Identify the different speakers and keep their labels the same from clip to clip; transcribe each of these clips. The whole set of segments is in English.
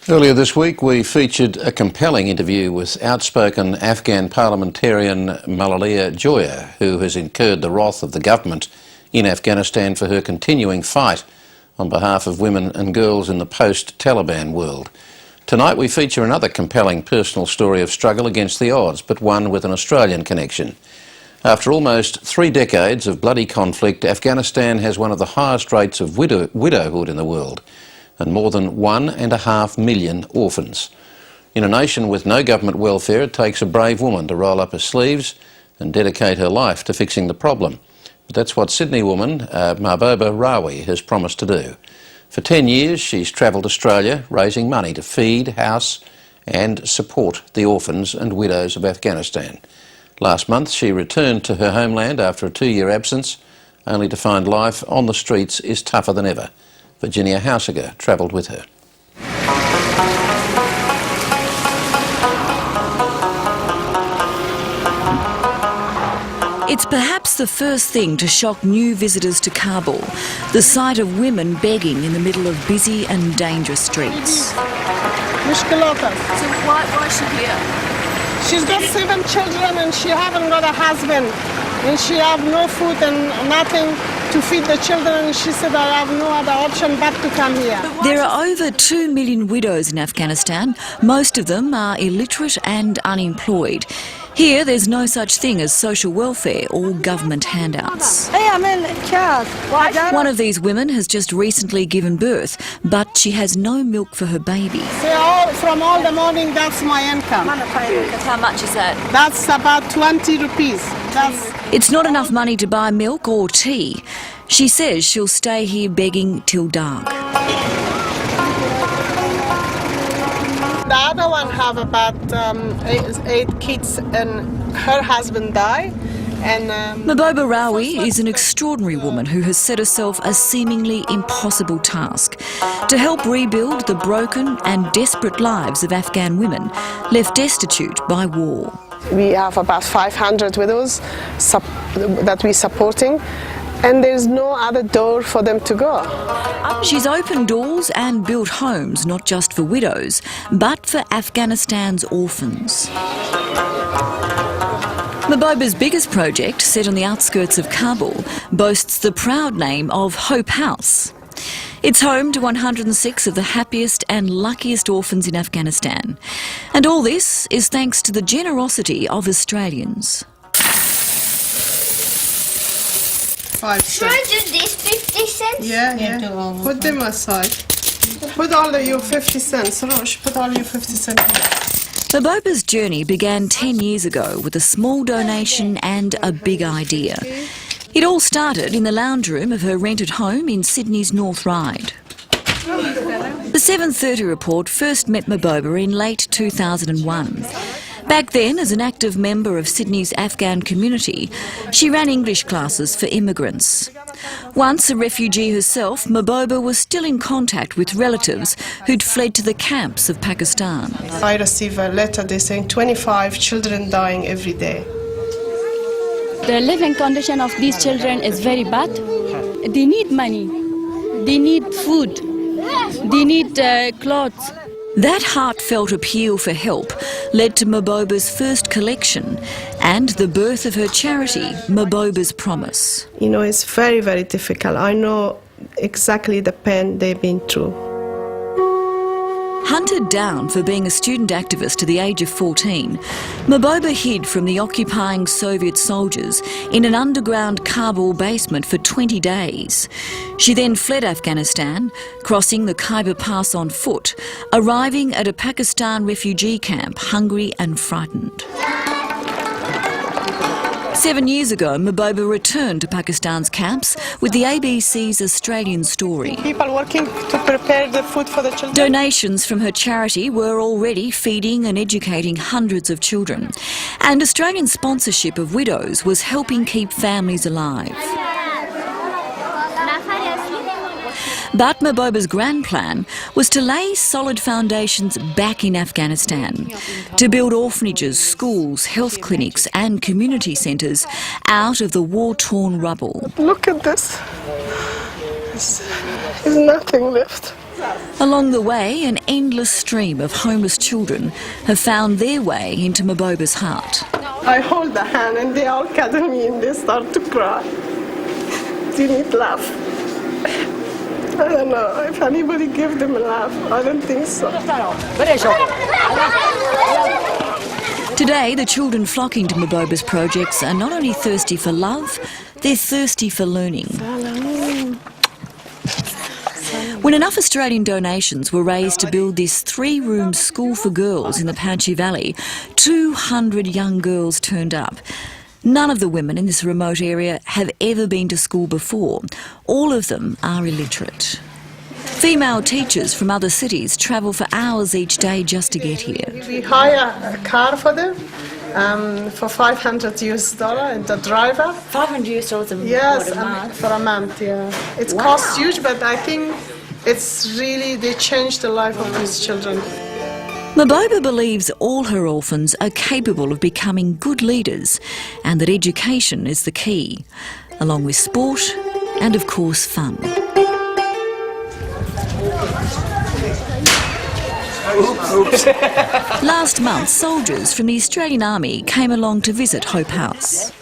Speaker 1: Earlier this week we featured a compelling interview with outspoken Afghan parliamentarian Malalia Joya, who has incurred the wrath of the government in Afghanistan for her continuing fight on behalf of women and girls in the post-Taliban world. Tonight we feature another compelling personal story of struggle against the odds, but one with an Australian connection. After almost 3 decades of bloody conflict, Afghanistan has one of the highest rates of widowhood in the world, and more than 1.5 million orphans. In a nation with no government welfare, it takes a brave woman to roll up her sleeves and dedicate her life to fixing the problem. But that's what Sydney woman Mahbobas has promised to do. For 10 years she's travelled Australia raising money to feed, house and support the orphans and widows of Afghanistan. Last month she returned to her homeland after a 2-year absence, only to find life on the streets is tougher than ever. Virginia Hausiger travelled with her.
Speaker 2: It's perhaps the first thing to shock new visitors to Kabul, the sight of women begging in the middle of busy and dangerous streets.
Speaker 3: So why is she here?
Speaker 4: She's got 7 children and she haven't got a husband. And she have no food and nothing to feed the children. And she said, I have no other option but to come here.
Speaker 2: There are over 2 million widows in Afghanistan. Most of them are illiterate and unemployed. Here, there's no such thing as social welfare or government handouts. One of these women has just recently given birth, but she has no milk for her baby.
Speaker 4: From all the morning, that's my income.
Speaker 3: How much is that?
Speaker 4: That's about 20 rupees.
Speaker 2: It's not enough money to buy milk or tea. She says she'll stay here begging till dark.
Speaker 4: The other one have about 8 kids and her husband died.
Speaker 2: Mahbobas is an extraordinary woman who has set herself a seemingly impossible task to help rebuild the broken and desperate lives of Afghan women left destitute by war.
Speaker 4: We have about 500 widows that we're supporting, and there's no other door for them to go.
Speaker 2: She's opened doors and built homes not just for widows, but for Afghanistan's orphans. Mahbobas' biggest project, set on the outskirts of Kabul, boasts the proud name of Hope House. It's home to 106 of the happiest and luckiest orphans in Afghanistan. And all this is thanks to the generosity of Australians.
Speaker 4: 5 cents.
Speaker 5: Should I do this 50 cents?
Speaker 4: Yeah. Put them aside. Put all of your 50 cents. Rosh, put all your 50 cents.
Speaker 2: Mahbobas' journey began 10 years ago with a small donation and a big idea. It all started in the lounge room of her rented home in Sydney's North Ryde. The 7:30 report first met Mahbobas in late 2001. Back then, as an active member of Sydney's Afghan community, she ran English classes for immigrants. Once a refugee herself, Mahbobas was still in contact with relatives who'd fled to the camps of Pakistan.
Speaker 4: I received a letter, they're saying 25 children dying every day.
Speaker 6: The living condition of these children is very bad. They need money, they need food, they need clothes.
Speaker 2: That heartfelt appeal for help led to Mahbobas' first collection and the birth of her charity, Mahbobas' Promise.
Speaker 4: You know, it's very, very difficult. I know exactly the pain they've been through.
Speaker 2: Hunted down for being a student activist to the age of 14, Mahbobas hid from the occupying Soviet soldiers in an underground Kabul basement for 20 days. She then fled Afghanistan, crossing the Khyber Pass on foot, arriving at a Pakistan refugee camp, hungry and frightened. 7 years ago, Mahbobas returned to Pakistan's camps with the ABC's Australian Story.
Speaker 4: People working to prepare the food for the children.
Speaker 2: Donations from her charity were already feeding and educating hundreds of children. And Australian sponsorship of widows was helping keep families alive. But Mahbobas' grand plan was to lay solid foundations back in Afghanistan, to build orphanages, schools, health clinics and community centres out of the war-torn rubble.
Speaker 4: Look at this. There's nothing left.
Speaker 2: Along the way, an endless stream of homeless children have found their way into Mahbobas' heart.
Speaker 4: I hold the hand and they all cuddle me and they start to cry. They need love. I don't know if anybody gives them love. I don't think so.
Speaker 2: Today, the children flocking to Mahbobas projects are not only thirsty for love, they're thirsty for learning. When enough Australian donations were raised to build this 3-room school for girls in the Panchi Valley, 200 young girls turned up. None of the women in this remote area have ever been to school before. All of them are illiterate. Female teachers from other cities travel for hours each day just to get here.
Speaker 4: We hire a car for them for $500 and the driver.
Speaker 3: $500 a
Speaker 4: Yes, for a month, yeah. It costs huge, but I think it's really, they changed the life of these children.
Speaker 2: Mahboba believes all her orphans are capable of becoming good leaders and that education is the key, along with sport and, of course, fun. Last month, soldiers from the Australian Army came along to visit Hope House.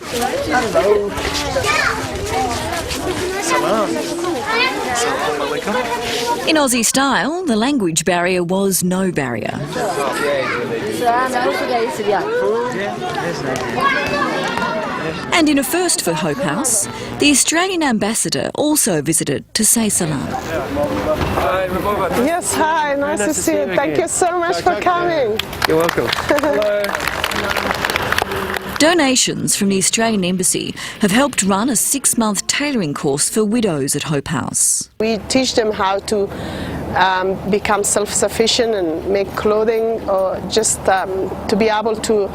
Speaker 2: In Aussie style, the language barrier was no barrier. And in a first for Hope House, the Australian ambassador also visited to say salam.
Speaker 4: Yes, hi, nice to see you. Thank you so much for coming.
Speaker 7: You're welcome. Hello.
Speaker 2: Donations from the Australian Embassy have helped run a 6-month tailoring course for widows at Hope House.
Speaker 4: We teach them how to become self-sufficient and make clothing, or just to be able to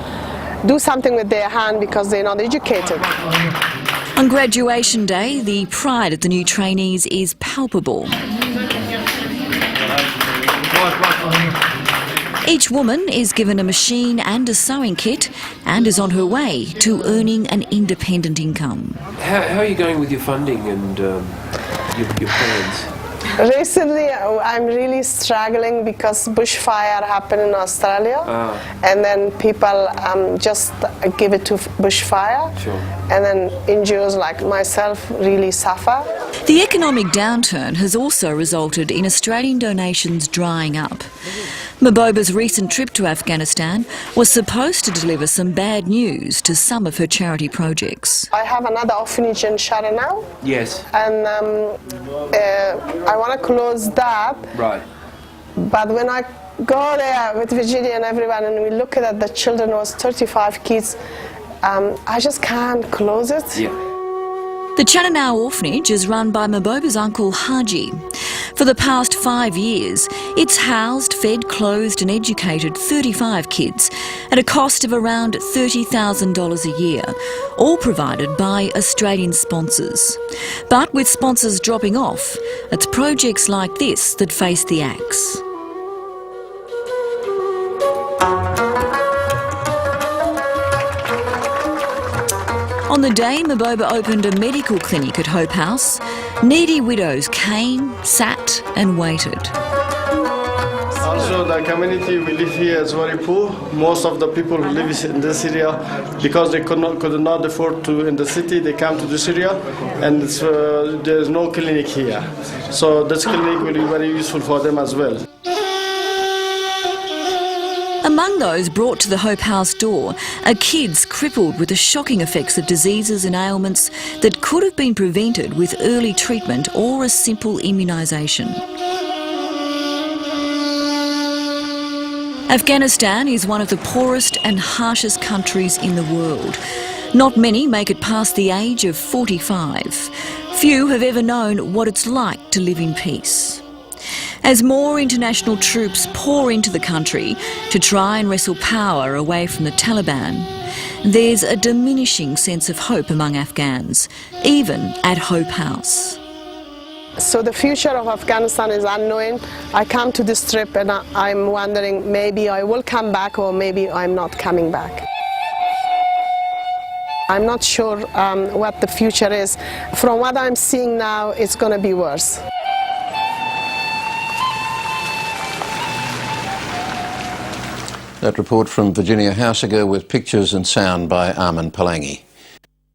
Speaker 4: do something with their hand because they're not educated.
Speaker 2: On graduation day, the pride at the new trainees is palpable. Each woman is given a machine and a sewing kit and is on her way to earning an independent income.
Speaker 7: How are you going with your funding and your plans?
Speaker 4: Recently, I'm really struggling because bushfire happened in Australia, and then people just give it to bushfire,
Speaker 7: Sure.
Speaker 4: and then NGOs like myself really suffer.
Speaker 2: The economic downturn has also resulted in Australian donations drying up. Mahboba's recent trip to Afghanistan was supposed to deliver some bad news to some of her charity projects.
Speaker 4: I have another orphanage in Shara now,
Speaker 7: Yes.
Speaker 4: and I want to close that.
Speaker 7: Right.
Speaker 4: But when I go there with Virginia and everyone and we look at the children, was 35 kids, I just can't close it.
Speaker 7: Yeah.
Speaker 2: The Chananao orphanage is run by Mahboba's uncle Haji. For the past 5 years, it's housed, fed, clothed and educated 35 kids at a cost of around $30,000 a year, all provided by Australian sponsors. But with sponsors dropping off, it's projects like this that face the axe. On the day Mahboba opened a medical clinic at Hope House, needy widows came, sat and waited.
Speaker 8: Also, the community we live here is very poor. Most of the people who live in this area, because they could not afford to in the city, they come to this area, and there is no clinic here. So this clinic will be very useful for them as well.
Speaker 2: Among those brought to the Hope House door are kids crippled with the shocking effects of diseases and ailments that could have been prevented with early treatment or a simple immunisation. Afghanistan is one of the poorest and harshest countries in the world. Not many make it past the age of 45. Few have ever known what it's like to live in peace. As more international troops pour into the country to try and wrestle power away from the Taliban, there's a diminishing sense of hope among Afghans, even at Hope House.
Speaker 4: So the future of Afghanistan is unknown. I come to this trip and I'm wondering maybe I will come back or maybe I'm not coming back. I'm not sure what the future is. From what I'm seeing now, it's going to be worse.
Speaker 1: That report from Virginia Hausiger with pictures and sound by Armin Palangi.